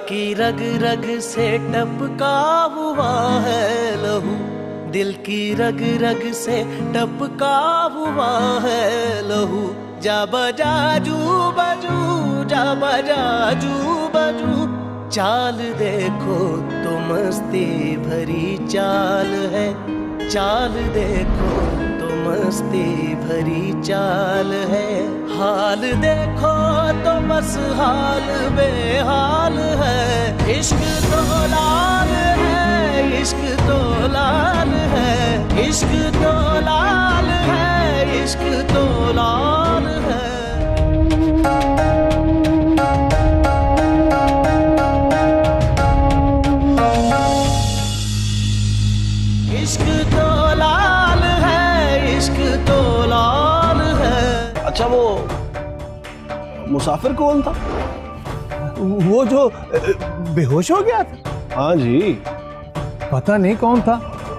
की रग रग से टपका हुआ है लहू, दिल की रग रग से टपका हुआ है लहू। जा बजा जू बजू, जा बजा जू बजू, चाल देखो तो मस्ती भरी चाल है, चाल देखो तो मस्ती भरी चाल है। हाल देखो तो बस हाल बेहाल है, इश्क तो लाल है, इश्क तो लाल है, इश्क तो लाल है, इश्क तो लाल है। इश्क तो लाल है, इश्क तो लाल है। अच्छा वो मुसाफिर कौन था? वो जो बेहोश हो गया था? हाँ जी। पता नहीं कौन था।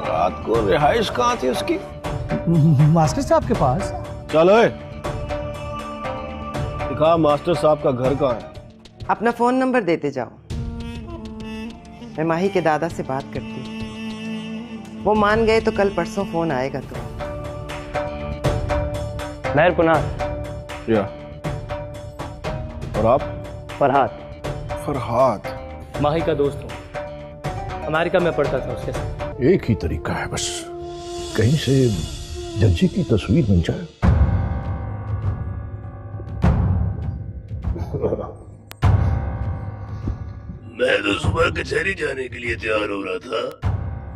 रात को रिहाइश कहाँ थी उसकी? मास्टर साहब के पास। चलो दिखा मास्टर साहब का घर कहाँ है। अपना फोन नंबर देते जाओ, मैं माही के दादा से बात करती हूँ। वो मान गए तो कल परसों फोन आएगा। तो महर कुनार। या और आप? फरहाद। फरहाद माही का दोस्त हूँ, अमेरिका में पढ़ता था उसके साथ। एक ही तरीका है बस, कहीं से जज्जी की तस्वीर बन जाए। मैं तो सुबह कचहरी जाने के लिए तैयार हो रहा था,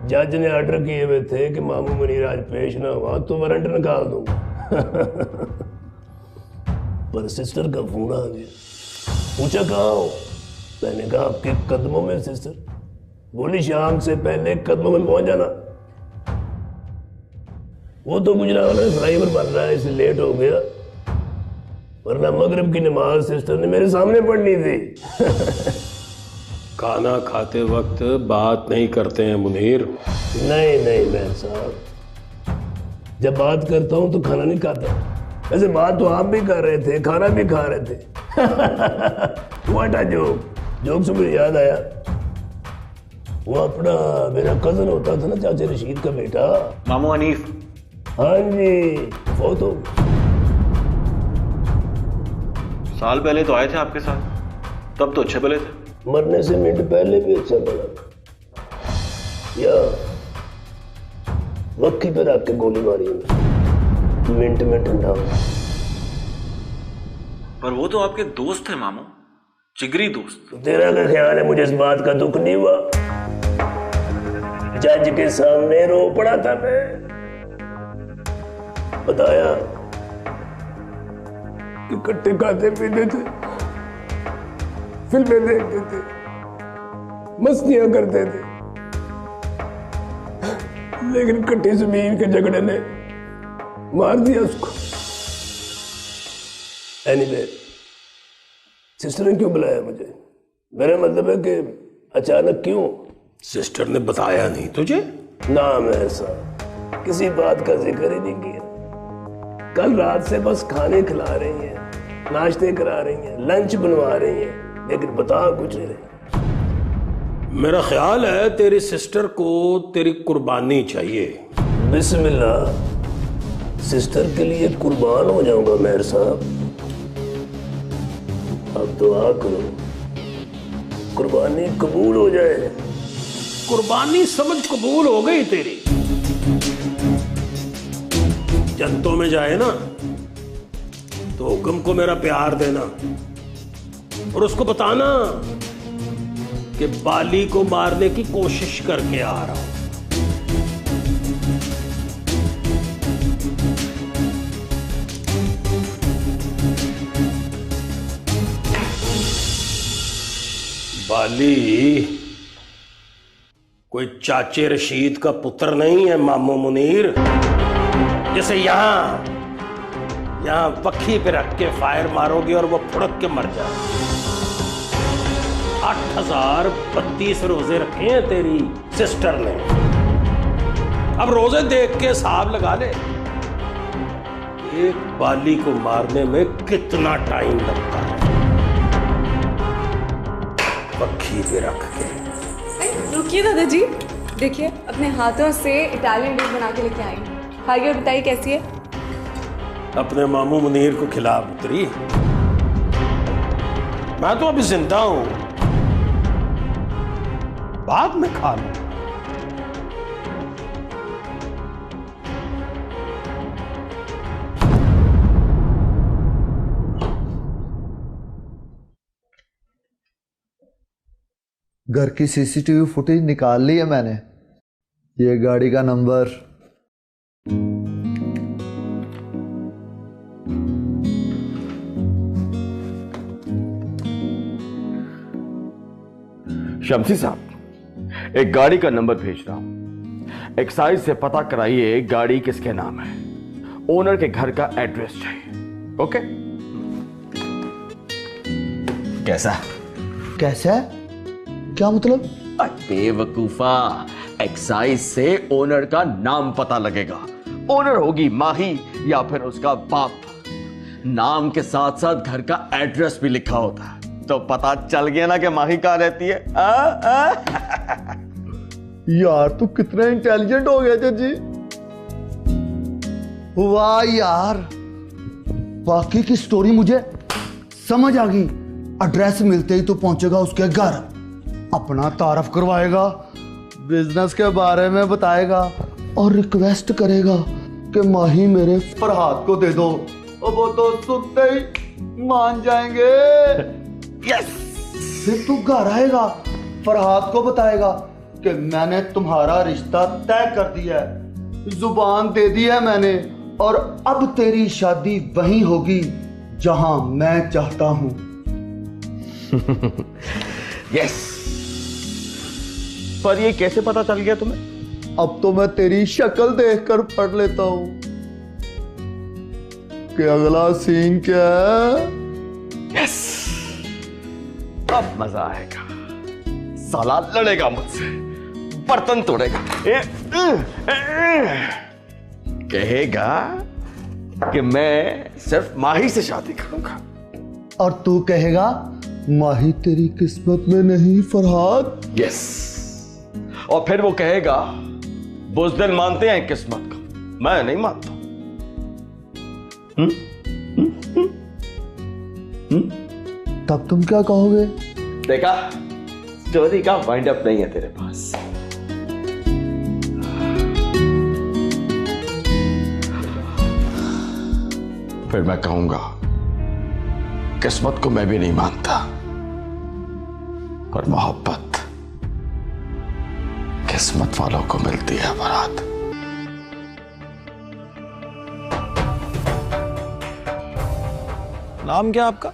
जज ने ऑर्डर किए हुए थे कि मामू मुनीर आज पेश ना हुआ तो वारंट निकाल दूंगा। पर सिस्टर का फोन आ गया, पूछा कहाँ हो? मैंने कहा आपके कदमों में सिस्टर। बोली शाम से पहले कदमों में पहुंच जाना। वो तो गुजरात फ्लाईओवर बन रहा है इसलिए लेट हो गया, वरना मगरिब की नमाज सिस्टर ने मेरे सामने पढ़नी थी। खाना खाते वक्त बात नहीं करते हैं मुनीर। नहीं नहीं मैं साहब, जब बात करता हूं तो खाना नहीं खाता। वैसे बात तो आप भी कर रहे थे, खाना भी खा रहे थे। व्हाट अ जोक से मुझे याद आया, वो अपना मेरा कजन होता था ना चाचा रशीद का बेटा, मामू हनीफ। हाँ जी, वो तो साल पहले तो आए थे आपके साथ, तब तो अच्छे भले थे। मरने से मिनट पहले भी अच्छा बना, या वक्की पर आपके गोली मारी है, मिनट में ठंडा। पर वो तो आपके दोस्त थे मामू, जिगरी दोस्त। तेरा क्या ख्याल है मुझे इस बात का दुख नहीं हुआ? जज के सामने रो पड़ा था मैं, बताया कि इकट्ठे खाते पीते थे, फिल्में देखते थे, मस्तियां करते थे, लेकिन इकट्ठी जमीन के झगड़े ने मार दिया उसको। एनीवे, सिस्टर ने क्यों बुलाया मुझे? मेरा मतलब है कि अचानक क्यों? सिस्टर ने बताया नहीं तुझे? नाम है ऐसा, किसी बात का जिक्र ही नहीं किया। कल रात से बस खाने खिला रही हैं, नाश्ते करा रही हैं, लंच बनवा रही हैं, लेकिन बता कुछ नहीं रही। मेरा ख्याल है तेरी सिस्टर को तेरी कुर्बानी चाहिए। बिस्मिल्लाह, सिस्टर के लिए कुर्बान हो जाऊंगा मेहर साहब। अब दुआ करो कुर्बानी कबूल हो जाए। कुर्बानी समझ कबूल हो गई तेरी। जंतों में जाए ना तो हुक्म को मेरा प्यार देना और उसको बताना कि बाली को मारने की कोशिश करके आ रहा हूं। बाली कोई चाचे रशीद का पुत्र नहीं है मामू मुनीर, जैसे यहां पक्की पे रख के फायर मारोगे और वो फुड़क के मर जाए। 8032 रोजे रखे हैं तेरी सिस्टर ने। अब रोजे देख के हिसाब लगा ले, एक बाली को मारने में कितना टाइम लगता है। पक्खी पे रख के। रुकिए दादाजी, देखिए अपने हाथों से इटालियन डिश बना के लेके आई हूँ, खाइए और बताइए कैसी है। अपने मामू मुनीर को खिला पुत्री, मैं तो अभी जिंदा हूं, बाद में खा लूं। घर की सीसीटीवी फुटेज निकाल ली है मैंने। ये गाड़ी का नंबर। शमसी साहब, एक गाड़ी का नंबर भेज रहा हूं। एक्साइज से पता कराइए गाड़ी किसके नाम है। ओनर के घर का एड्रेस चाहिए। ओके? कैसा? कैसा? क्या मतलब? बेवकूफा, एक्साइज से ओनर का नाम पता लगेगा। ओनर होगी माही या फिर उसका बाप। नाम के साथ साथ घर का एड्रेस भी लिखा होता है, तो पता चल गया ना कि माही कहां रहती है। यार तू कितना इंटेलिजेंट हो गया जजी। वाह यार, बाकी की स्टोरी मुझे समझ आ गई। एड्रेस मिलते ही तो पहुंचेगा उसके घर, अपना तारफ करवाएगा, बिजनेस के बारे में बताएगा और रिक्वेस्ट करेगा कि माही मेरे फरहाद को दे दो। और वो तो सुनते ही मान जाएंगे। यस। फिर तू घर आएगा, फरहाद को बताएगा कि मैंने तुम्हारा रिश्ता तय कर दिया है, जुबान दे दी है मैंने, और अब तेरी शादी वहीं होगी जहां मैं चाहता हूं। यस। पर ये कैसे पता चल गया तुम्हें? अब तो मैं तेरी शक्ल देखकर पढ़ लेता हूं कि अगला सीन क्या है। यस, अब मजा आएगा। साला लड़ेगा मुझसे, बर्तन तोड़ेगा, कहेगा कि मैं सिर्फ माही से शादी करूंगा, और तू कहेगा माही तेरी किस्मत में नहीं फरहाद। यस। और फिर वो कहेगा बुज़दिल मानते हैं किस्मत को, मैं नहीं मानता। तब तुम क्या कहोगे? देखा, स्टोरी का वाइंड अप नहीं है तेरे पास। फिर मैं कहूंगा किस्मत को मैं भी नहीं मानता, पर मोहब्बत किस्मत वालों को मिलती है। फरहाद, नाम क्या आपका?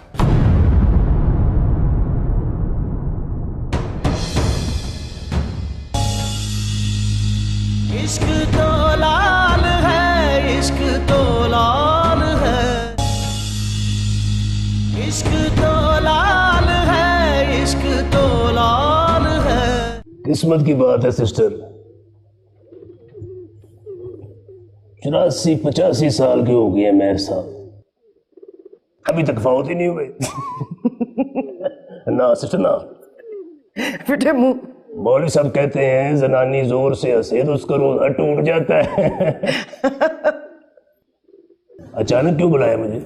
इश्क तो लाल है, इश्क तो लाल है, इश्क तो लाल है, इश्क तो लाल है। किस्मत की बात है सिस्टर। 84-85 साल के हो गए मेहर साहब, अभी तक फौत ही नहीं हुए। ना सिस्टर ना। बेटे मुंह। मौलवी साहब कहते हैं जनानी जोर से हंसे तो उसका रोजा टूट जाता है। अचानक क्यों बुलाया मुझे?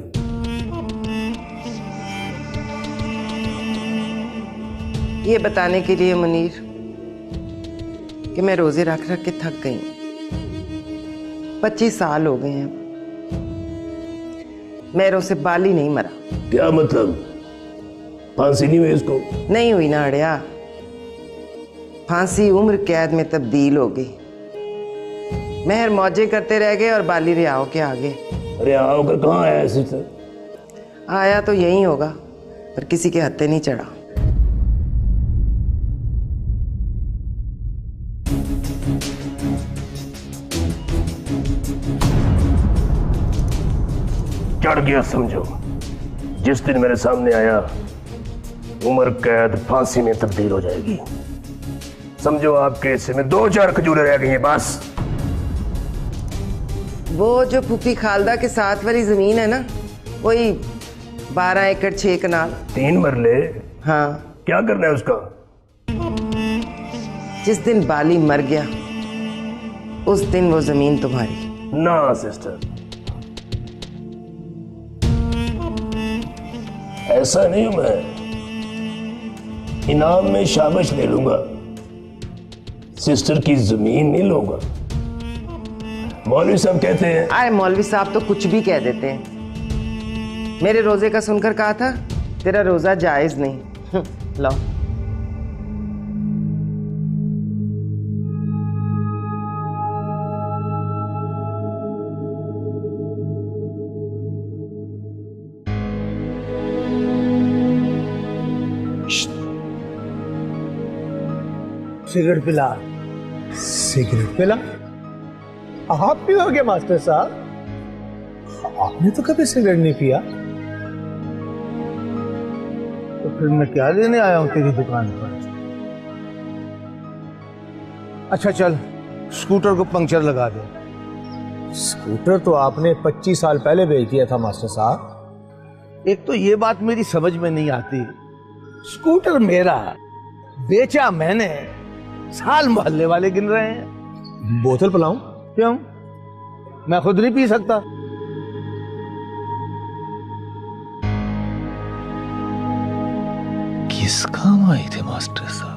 ये बताने के लिए मुनीर कि मैं रोजे रख रख के थक गई। 25 साल हो गए हैं, मेरों से बाल ही नहीं मरा। क्या मतलब? फांसी नहीं हुई इसको? नहीं हुई ना अड़िया, फांसी उम्र कैद में तब्दील हो गई। महर मौजे करते रह गए और बाली रियाओं के आगे। अरे होकर कहाँ आया ऐसे? आया तो यही होगा, पर किसी के हत्थे नहीं चढ़ा। चढ़ गया समझो। जिस दिन मेरे सामने आया उम्र कैद फांसी में तब्दील हो जाएगी। समझो आपके हिस्से में 2-4 खजूरें रह गई हैं बस। वो जो फूफी खालदा के साथ वाली जमीन है ना, वही 12 एकड़ 6 कनाल। 3 मरले? हाँ। क्या करना है उसका? जिस दिन बाली मर गया उस दिन वो जमीन तुम्हारी। ना सिस्टर, ऐसा नहीं हूं मैं। इनाम में शाबाश ले लूंगा, सिस्टर की जमीन नहीं लूंगा। मौलवी साहब कहते हैं। आए मौलवी साहब तो कुछ भी कह देते हैं। मेरे रोजे का सुनकर कहा था तेरा रोजा जायज नहीं। लाओ। सिगरेट पिला। सिगरेट पिला? आप पियोगे मास्टर साहब? आपने तो कभी सिगरेट नहीं पिया। तो फिर मैं क्या लेने आया हूं तेरी दुकान पर? अच्छा चल, स्कूटर को पंक्चर लगा दे। स्कूटर तो आपने 25 साल पहले बेच दिया था मास्टर साहब। एक तो ये बात मेरी समझ में नहीं आती, स्कूटर मेरा, बेचा मैंने, साल मोहल्ले वाले गिन रहे हैं। बोतल पिलाऊं? क्यों? मैं खुद नहीं पी सकता? किस काम आए थे मास्टर साहब?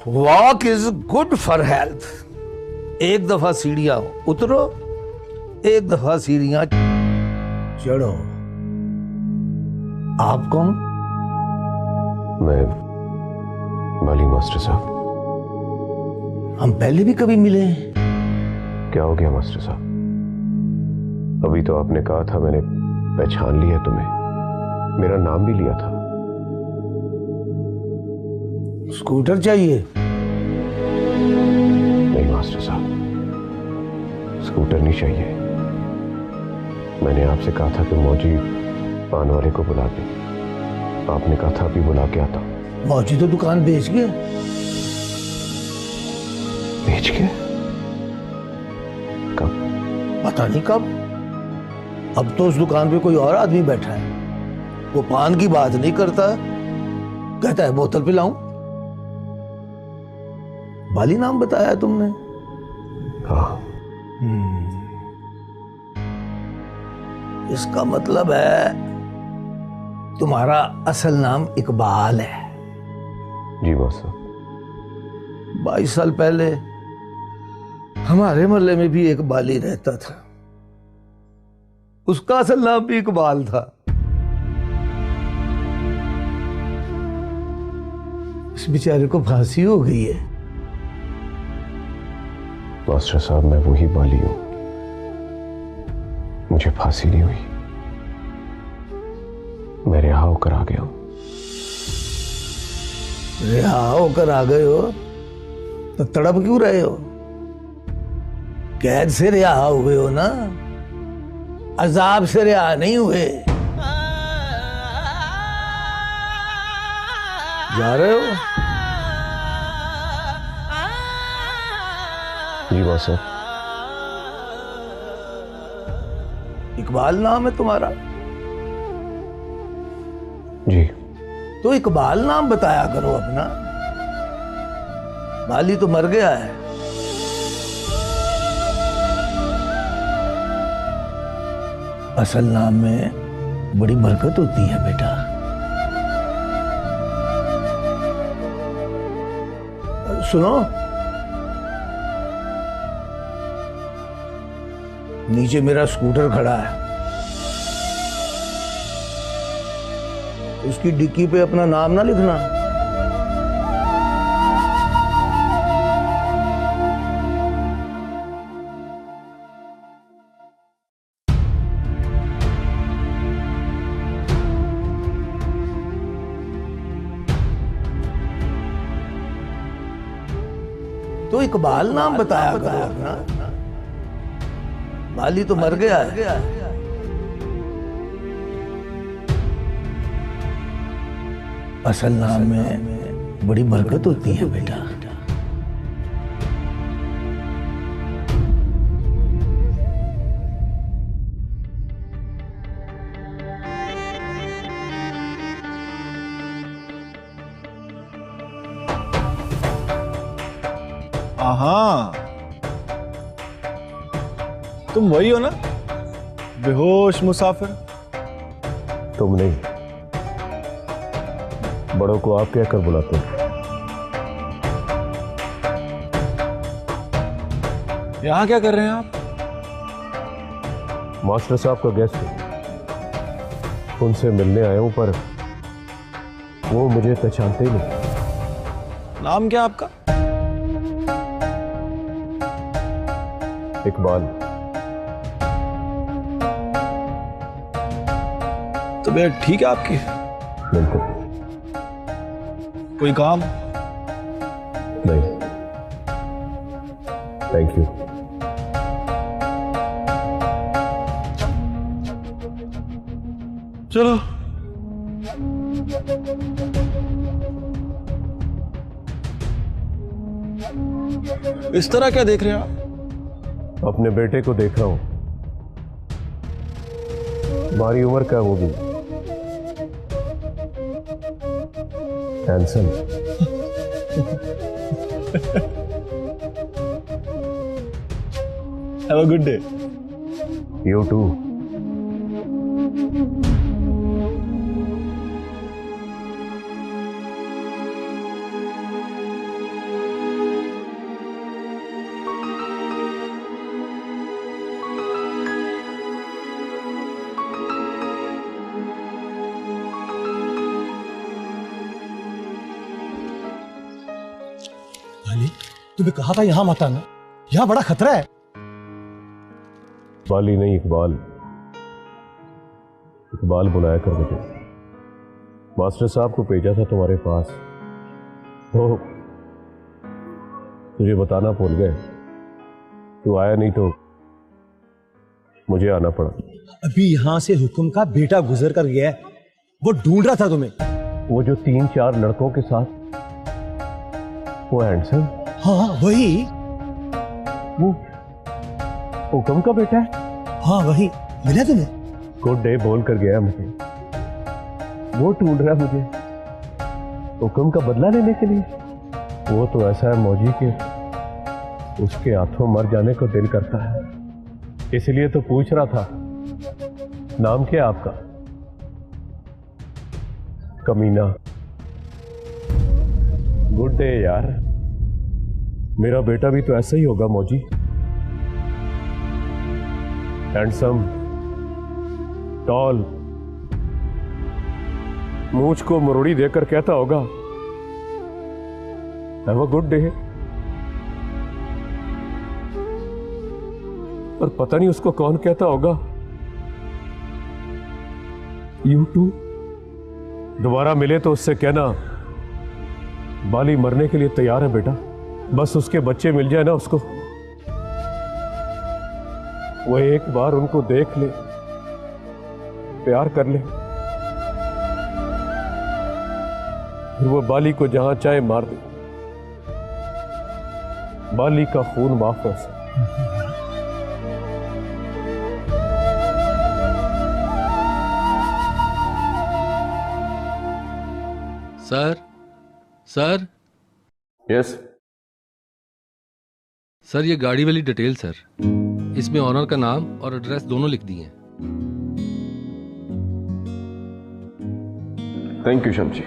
Walk is good for health. एक दफा सीढ़ियां उतरो, एक दफा सीढ़ियां चढ़ो। आप कौन? मैं बाली मास्टर साहब। हम पहले भी कभी मिले हैं? क्या हो गया मास्टर साहब? अभी तो आपने कहा था मैंने पहचान लिया तुम्हें, मेरा नाम भी लिया था। स्कूटर चाहिए? नहीं मास्टर साहब, स्कूटर नहीं चाहिए। मैंने आपसे कहा था कि मौजी पान वाले को बुला दे। आपने कहा था अभी बुला के आता। मौजी तो दुकान बेच गए। बेच के? कब? पता नहीं कब। अब तो उस दुकान पे कोई और आदमी बैठा है। वो पान की बात नहीं करता, कहता है बोतल पिलाऊं। बाली नाम बताया तुमने? हाँ। इसका मतलब है तुम्हारा असल नाम इकबाल है। जी बॉस साहब। 22 साल पहले हमारे मोहल्ले में भी एक बाली रहता था, उसका असल नाम भी इकबाल था। इस बेचारे को फांसी हो गई है। मास्टर साहब मैं वही बाली हूं, मुझे फांसी नहीं हुई, मैं रिहा होकर आ गया हूं। रिहा होकर आ गए हो तो तड़प क्यों रहे हो? कैद से रिहा हो गए हो ना, अजाब से रिहा नहीं हुए। जा रहे हो? जी बॉस साहब। इकबाल नाम है तुम्हारा? जी। तो इकबाल नाम बताया करो अपना। बाली तो मर गया है। असल नाम में बड़ी बरकत होती है बेटा। सुनो, नीचे मेरा स्कूटर खड़ा है, उसकी डिक्की पे अपना नाम ना लिखना। तो इकबाल नाम बताया करो अपना। बाली तो मर गया है। असल नाम में बड़ी बरकत होती है बेटा। हाँ, तुम वही हो ना, बेहोश मुसाफिर? तुम नहीं, बड़ों को आप क्या कर बुलाते हो? यहाँ क्या कर रहे हैं आप? मास्टर साहब का गेस्ट है, उनसे मिलने आया हूं, पर वो मुझे पहचानते ही नहीं। नाम क्या आपका? इकबाल। तबीयत ठीक है आपकी? बिल्कुल। कोई काम? नहीं, थैंक यू। चलो। इस तरह क्या देख रहे हैं आप? अपने बेटे को देख रहा हूं। हमारी उम्र क्या होगी? Handsome. Have a good day. You too. तुम्हें कहा था यहां मत आना, यहां बड़ा खतरा है। बाली नहीं, इकबाल। इकबाल बुलाया कर मुझे। मास्टर साहब को भेजा था तुम्हारे पास, वो तुझे बताना भूल गए। तू आया नहीं तो मुझे आना पड़ा। अभी यहां से हुक्म का बेटा गुजर कर गया है, वो ढूंढ रहा था तुम्हें। वो जो 3-4 लड़कों के साथ, वो हैंडसम? हाँ वही। वो हुक्म का बेटा है? हाँ वही। मिला तुम्हें? गुड डे बोल कर गया मुझे। वो ढूंढ रहा मुझे हुक्म का बदला लेने के लिए। वो तो ऐसा है मौजी के उसके हाथों मर जाने को दिल करता है। इसलिए तो पूछ रहा था, नाम क्या आपका? कमीना। गुड डे यार। मेरा बेटा भी तो ऐसा ही होगा मौजी। हैंडसम, टॉल, मूंछ को मुरड़ी देकर कहता होगा, हैव अ गुड डे। पर पता नहीं उसको कौन कहता होगा, यू टू। दोबारा मिले तो उससे कहना, बाली मरने के लिए तैयार है बेटा, बस उसके बच्चे मिल जाए ना उसको। वो एक बार उनको देख ले, प्यार कर ले, फिर वो बाली को जहां चाहे मार दे। बाली का खून माफ है उसे। Sir, sir. यस सर, ये गाड़ी वाली डिटेल सर, इसमें ऑनर का नाम और एड्रेस दोनों लिख दिए हैं। Thank you Shamshi.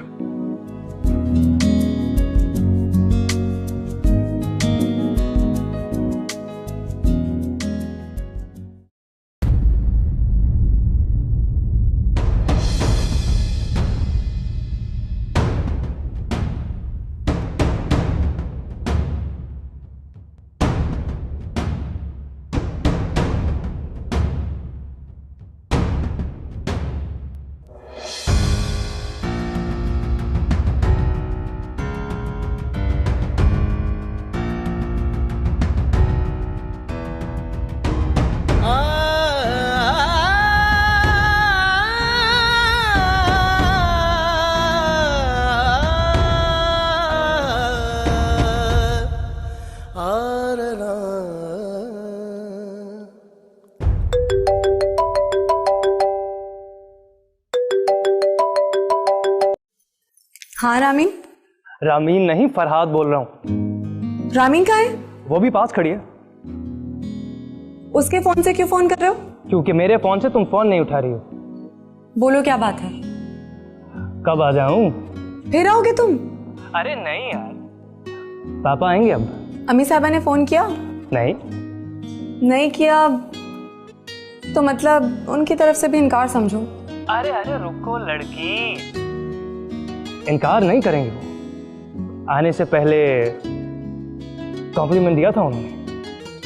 हाँ रामीन। रामीन नहीं, फरहाद बोल रहा हूँ। रामीन कहाँ है? वो भी पास खड़ी है। उसके फोन से क्यों फोन कर रहे हो? क्योंकि मेरे फोन से तुम फोन नहीं उठा रही हो। बोलो क्या बात है? कब आ जाऊं? फिर आओगे तुम? अरे नहीं यार, पापा आएंगे अब। अम्मी साहबा ने फोन किया? नहीं किया तो मतलब उनकी तरफ से भी इनकार समझो। अरे अरे रुको लड़की, इनकार नहीं करेंगे वो। आने से पहले कॉम्प्लीमेंट दिया था उन्होंने,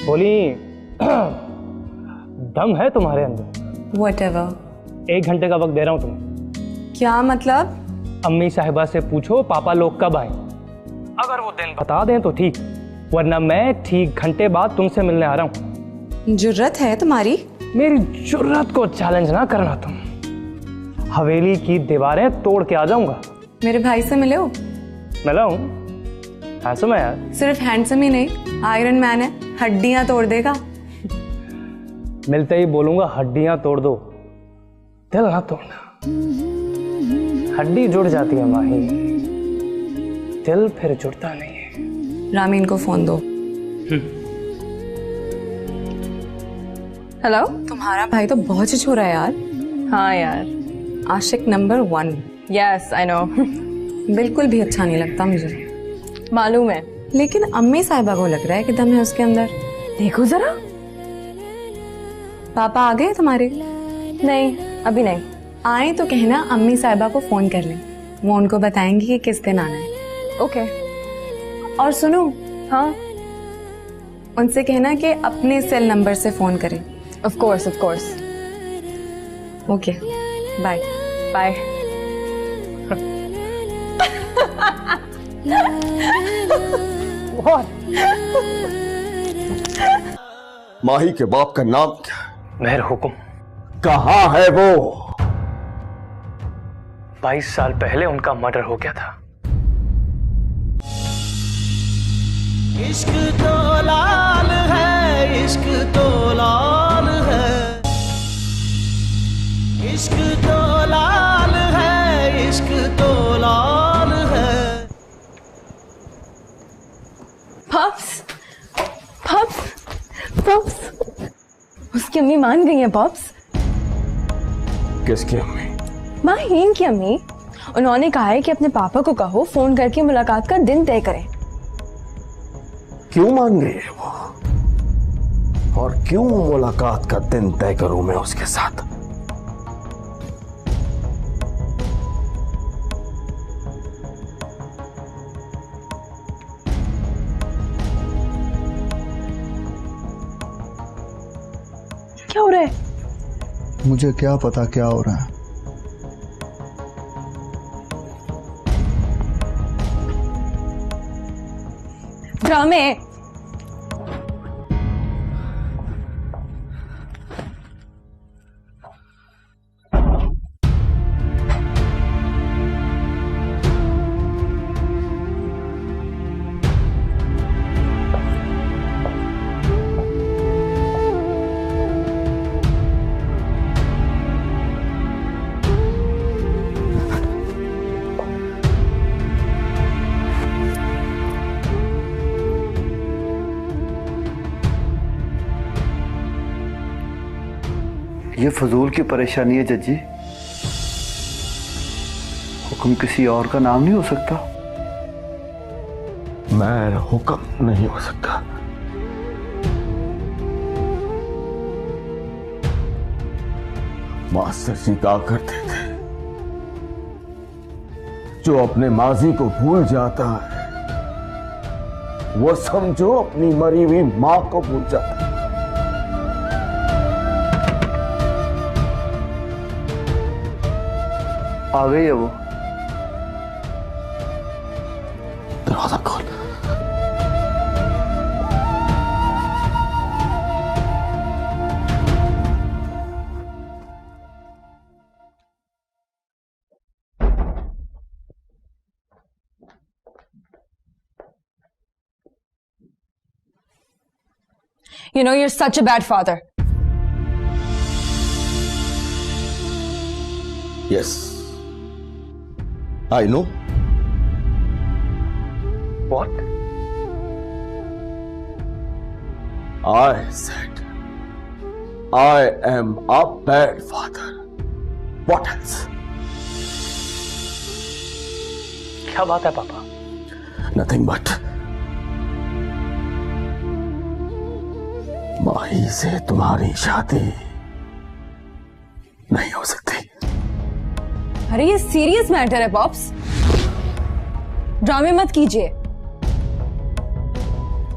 बोली दम है तुम्हारे अंदर। Whatever। 1 घंटे का वक्त दे रहा हूं तुम्हें। क्या मतलब? अम्मी साहिबा से पूछो पापा लोग कब आए, अगर वो दिन बता दें तो ठीक, वरना मैं ठीक घंटे बाद तुमसे मिलने आ रहा हूं। जुर्रत है तुम्हारी? मेरी जुर्रत को चैलेंज ना करना तुम। हवेली की दीवारें तोड़ के आ जाऊंगा। मेरे भाई से मिले हो? मिला हूं, हैंडसम है यार। सिर्फ हैंडसम ही नहीं, आयरन मैन है, हड्डियां तोड़ देगा। मिलते ही बोलूंगा हड्डियां तोड़ दो, दिल ना तोड़ना। हड्डी जुड़ जाती है माही, दिल फिर जुड़ता नहीं है। रामीन को फोन दो। हेलो। तुम्हारा भाई तो बहुत छिछोरा है यार। हाँ यार, आशिक नंबर 1। Yes I know. बिल्कुल भी अच्छा नहीं लगता मुझे। मालूम है, लेकिन अम्मी साहिबा को लग रहा है कि दम है उसके अंदर। देखो जरा। पापा आ गए तुम्हारे? नहीं अभी नहीं। आए तो कहना अम्मी साहिबा को फोन कर लें, वो उनको बताएंगी कि किस दिन आना है। ओके। और सुनो। हाँ। उनसे कहना कि अपने सेल नंबर से फोन करें। Of course of course. Okay bye bye. Mahi के बाप का नाम क्या है? मेहर हुकुम। कहाँ है वो? 22 साल पहले उनका मर्डर हो गया था। इश्क तो लाल है, इश्क तो लाल है, इश्क तो लाल है, इश्क तो लाल है। Pops, pops, pops. उसकी अम्मी मान गई है पॉप्स। किसकी अम्मी? माहीन की अम्मी। उन्होंने कहा है कि अपने पापा को कहो फोन करके मुलाकात का दिन तय करें। क्यों मान गई है वो? और क्यों मुलाकात का दिन तय करूं मैं उसके साथ? क्या हो रहा है? मुझे क्या पता क्या हो रहा है। ड्रामे। ये फजूल की परेशानी है जज्जी। हुक्म किसी और का नाम नहीं हो सकता। मैं हुक्म नहीं हो सकता। मास्टर जी कहा करते थे, जो अपने माजी को भूल जाता है वो समझो अपनी मरी हुई मां को भूल जाता है। आ गई है वो। दरवाजा खोल। You know, you're such a bad father. Yes, I know. What? I said, I am a bad father. What else? क्या बात है पापा? Nothing but माही से तुम्हारी शादी नहीं हो सकती। अरे ये सीरियस मैटर है पॉप्स, ड्रामे मत कीजिए।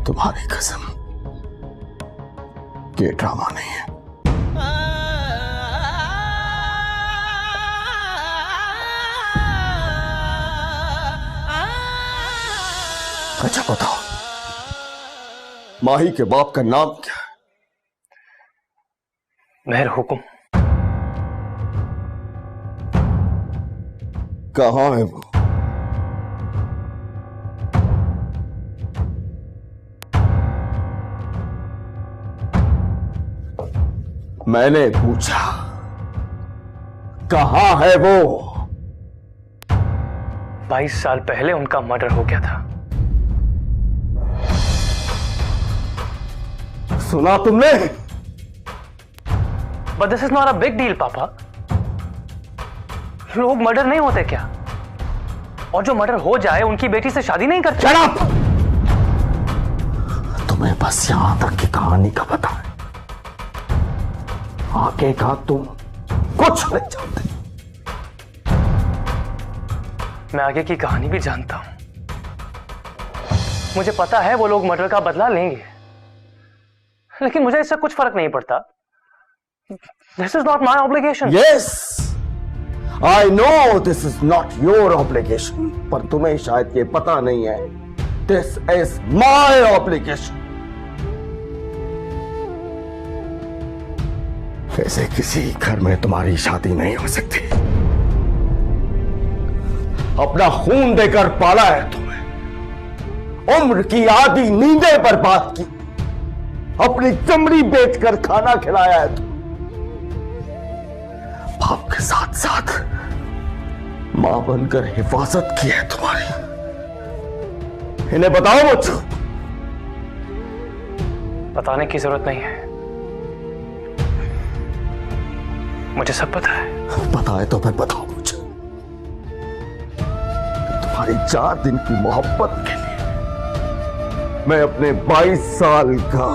तुम्हारी कसम, ये ड्रामा नहीं है। अच्छा बताओ, माही के बाप का नाम क्या है? मेहर हुकुम। कहां है वो? मैंने पूछा, कहां है वो? 22 साल पहले उनका मर्डर हो गया था। सुना तुमने? But this is not a big deal, पापा। लोग मर्डर नहीं होते क्या? और जो मर्डर हो जाए उनकी बेटी से शादी नहीं करते। Shut up! तुम्हें बस यहां तक की कहानी का पता है, आगे का तुम कुछ नहीं जानते। मैं आगे की कहानी भी जानता हूं। मुझे पता है वो लोग मर्डर का बदला लेंगे, लेकिन मुझे इससे कुछ फर्क नहीं पड़ता। This is not my obligation. Yes, I know this is not your obligation, पर तुम्हें शायद ये पता नहीं है। This is my obligation. ऐसे किसी घर में तुम्हारी शादी नहीं हो सकती। अपना खून देकर पाला है तुम्हें, उम्र की आधी नींदें बर्बाद की, अपनी चमड़ी बेचकर खाना खिलाया है तुम्हें, बाप के साथ साथ मां बनकर हिफाजत की है तुम्हारी। इन्हें बताओ मुझे। बताने की जरूरत नहीं है, मुझे सब पता है। पता है तो फिर बताओ मुझे। तुम्हारी 4 दिन की मोहब्बत के लिए मैं अपने 22 साल का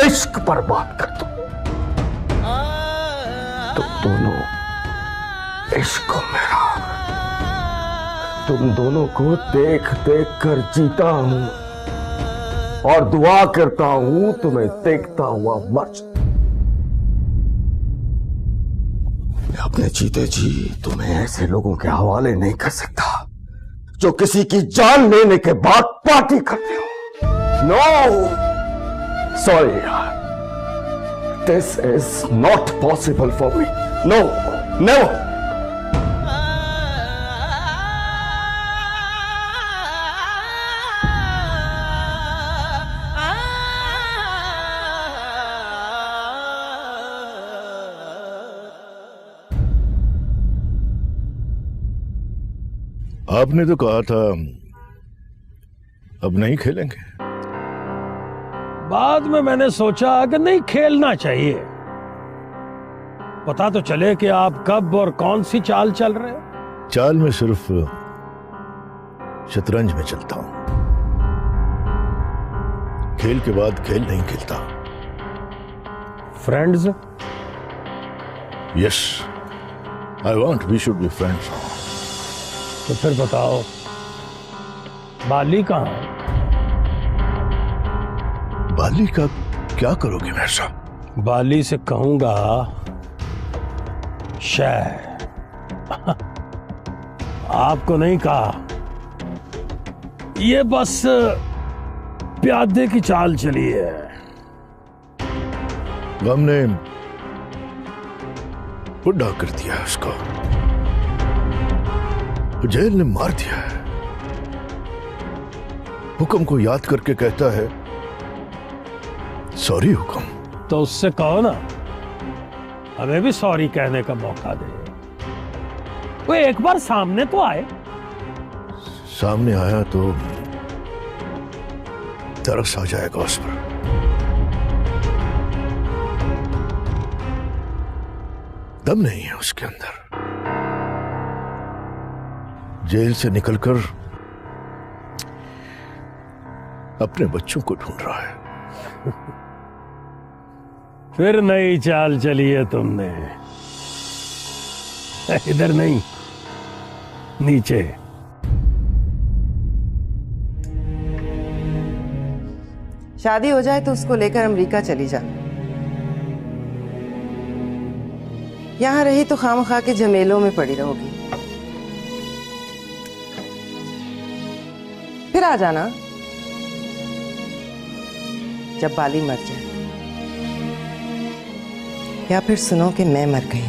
इश्क बर्बाद कर दूं। तुम दोनों इश्क मेरा, तुम दोनों को देख देख कर जीता हूं और दुआ करता हूं तुम्हें देखता हुआ मर जाऊं। मैं अपने जीते जी तुम्हें ऐसे लोगों के हवाले नहीं कर सकता जो किसी की जान लेने के बाद पार्टी करते हो। नो, सॉरी यार, this is not possible for me. No, never. आपने तो कहा था अब नहीं खेलेंगे। बाद में मैंने सोचा कि नहीं, खेलना चाहिए। पता तो चले कि आप कब और कौन सी चाल चल रहे हो। चाल में सिर्फ शतरंज में चलता हूं, खेल के बाद खेल नहीं खेलता। Friends? Yes, I want we should be friends. तो फिर बताओ, बाली कहां है? बाली का क्या करोगे मेरे साथ? बाली से कहूंगा शह। आपको नहीं कहा, ये बस प्यादे की चाल चली है। हमने बुढ़ा कर दिया है उसको, जेल ने मार दिया है। हुक्म को याद करके कहता है सॉरी हुक्म। तो उससे कहो ना, हमें भी सॉरी कहने का मौका दे। वो एक बार सामने तो आए। सामने आया तो तरस आ जाएगा उस पर। दम नहीं है उसके अंदर। जेल से निकलकर अपने बच्चों को ढूंढ रहा है। फिर नई चाल चली है तुमने। इधर नहीं, नीचे। शादी हो जाए तो उसको लेकर अमेरिका चली जा। यहां रही तो खामखा के झमेलों में पड़ी रहोगी। फिर आ जाना जब बाली मर जाए, या फिर सुनो कि मैं मर गई।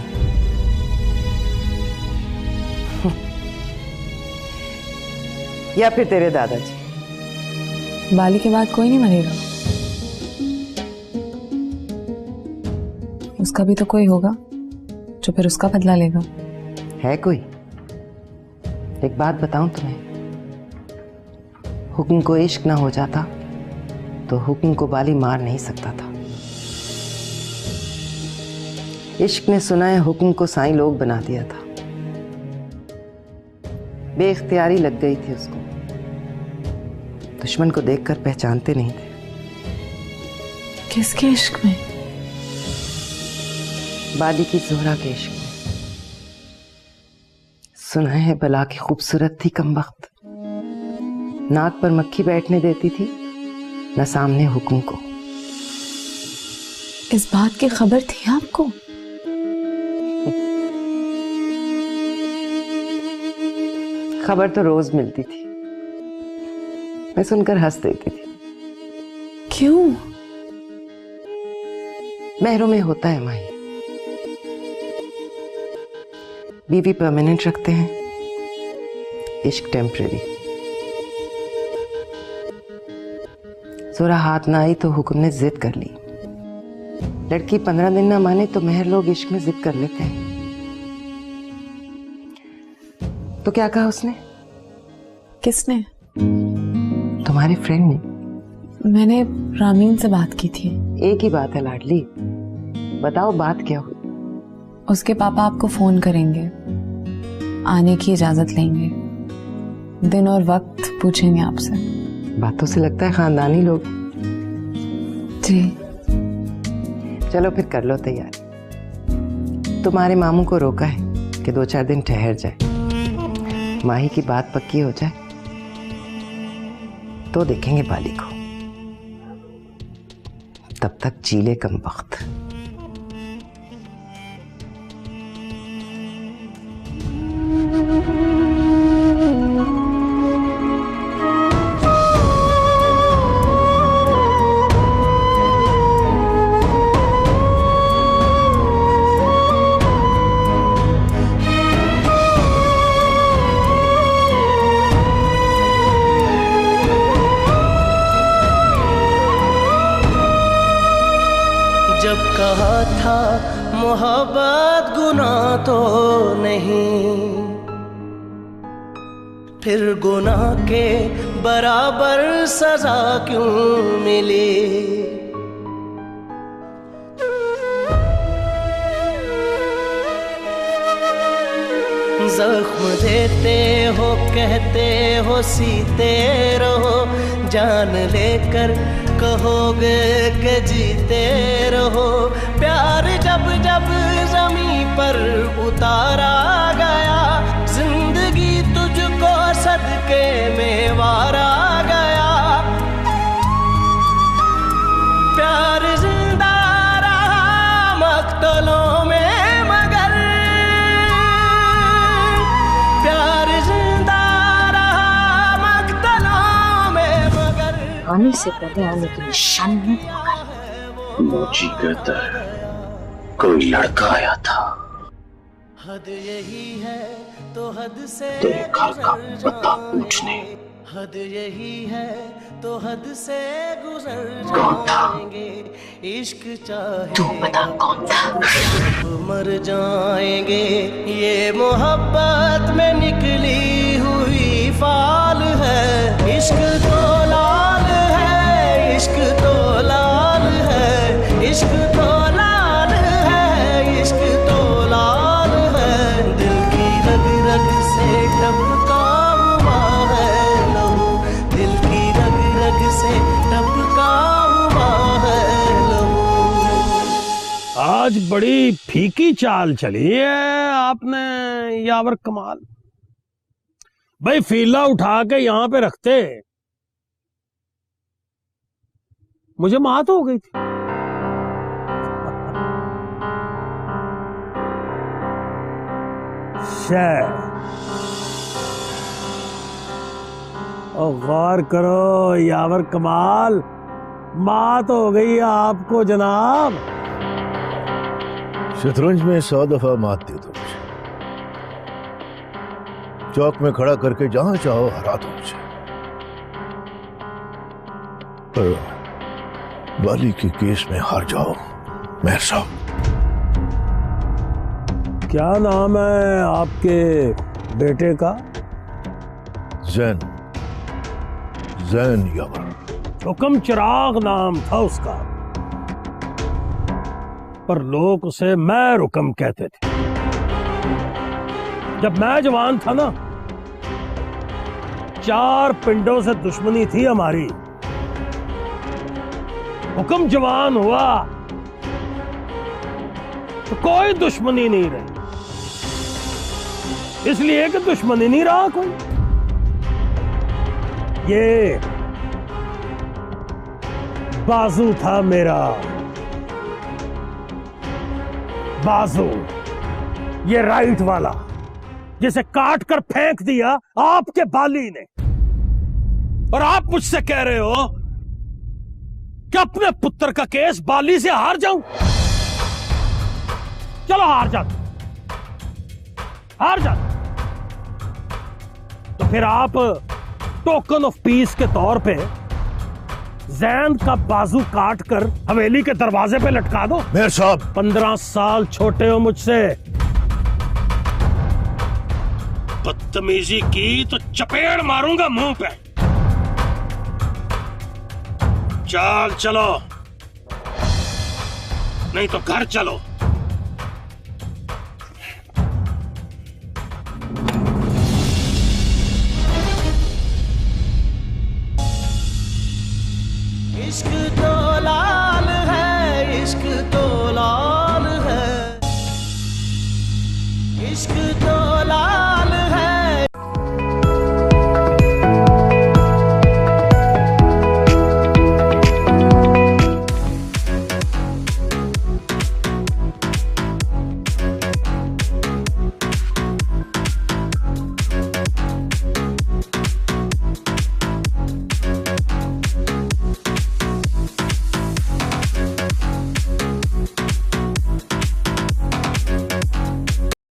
या फिर तेरे दादाजी। बाली के बाद कोई नहीं मरेगा, उसका भी तो कोई होगा जो फिर उसका बदला लेगा। है कोई? एक बात बताऊं तुम्हें, हुक्म को इश्क ना हो जाता तो हुक्म को बाली मार नहीं सकता था। इश्क ने सुना है हुक्म को साईं लोग बना दिया था। बेइख्तियारी लग गई थी उसको। दुश्मन को देखकर पहचानते नहीं थे। किसके इश्क में? बाली की जोहरा के इश्क में। सुना है बला की खूबसूरत थी कमबख्त, नाक पर मक्खी बैठने देती थी न सामने हुक्म को। इस बात की खबर थी आपको? खबर तो रोज मिलती थी, मैं सुनकर हंस देती थी। क्यों? महरों में होता है माही, बीवी परमानेंट रखते हैं, इश्क टेम्परेरी। जोरा हाथ ना आई तो हुक्म ने जिद कर ली। लड़की 15 दिन ना माने तो महर लोग इश्क में जिद कर लेते हैं। तो क्या कहा उसने? किसने? तुम्हारे फ्रेंड ने। मैंने रामीन से बात की थी। एक ही बात है लाडली, बताओ बात क्या हुई? उसके पापा आपको फोन करेंगे, आने की इजाजत लेंगे, दिन और वक्त पूछेंगे आपसे। बातों से लगता है खानदानी लोग। जी। चलो फिर कर लो तैयारी। तुम्हारे मामू को रोका है कि 2-4 दिन ठहर जाए, माही की बात पक्की हो जाए तो देखेंगे बाली को। तब तक जीले कम वक्त। जब कहा था मोहब्बत गुनाह तो नहीं, फिर गुनाह के बराबर सजा क्यों मिली? जख्म देते हो कहते हो सीते रहो, जान लेकर कहोगे कि जीते रहो। प्यार जब जब ज़मीं पर उतारा गया, जिंदगी तुझको सदके में वारा गया। प्यार जिंदा रहा मक्तलों में मगर, प्यार जिंदा रहा मक्तलों में मगर। आने से पहले आने की निशानी नहीं दिखाया। मोची कहता है कोई लड़का आया था हद यही है तो हद से तेरे घर का पता पूछने। हद यही है तो हद से गुजर कौन था? जाएंगे। इश्क चाहे तू बता कौन था? मर जाएंगे। ये मोहब्बत में निकली हुई फाल है, इश्क तो लाल है, आज बड़ी फीकी चाल चली है आपने यावर कमाल। भाई फीला उठा के यहां पे रखते, मुझे मात हो गई थी। और गौर करो यावर कमाल, मात हो गई आपको जनाब। शतरंज में 100 दफा मात दे दो मुझे, चौक में खड़ा करके जहां चाहो हरा दो मुझे, पर बाली के केस में हार जाओ मेहर साहब। क्या नाम है आपके बेटे का? जैन, जैन यावर। हुक्म चिराग नाम था उसका, पर लोग उसे मैं रुकम कहते थे। जब मैं जवान था ना, 4 पिंडों से दुश्मनी थी हमारी। हुक्म जवान हुआ तो कोई दुश्मनी नहीं रही, इसलिए कि दुश्मनी नहीं रहा कोई। ये बाजू था मेरा, बाजू, ये राइट वाला, जिसे काट कर फेंक दिया आपके बाली ने। और आप मुझसे कह रहे हो कि अपने पुत्र का केस बाली से हार जाऊं? चलो हार जाते, हार जाते तो फिर आप टोकन ऑफ पीस के तौर पे जैन का बाजू काट कर हवेली के दरवाजे पे लटका दो। मेहर साहब, 15 साल छोटे हो मुझसे, बदतमीजी की तो चपेड़ मारूंगा मुंह पे। चाल चलो, नहीं तो घर चलो। इश्क तो लाल है, इश्क तो लाल है, इश्क तो लाल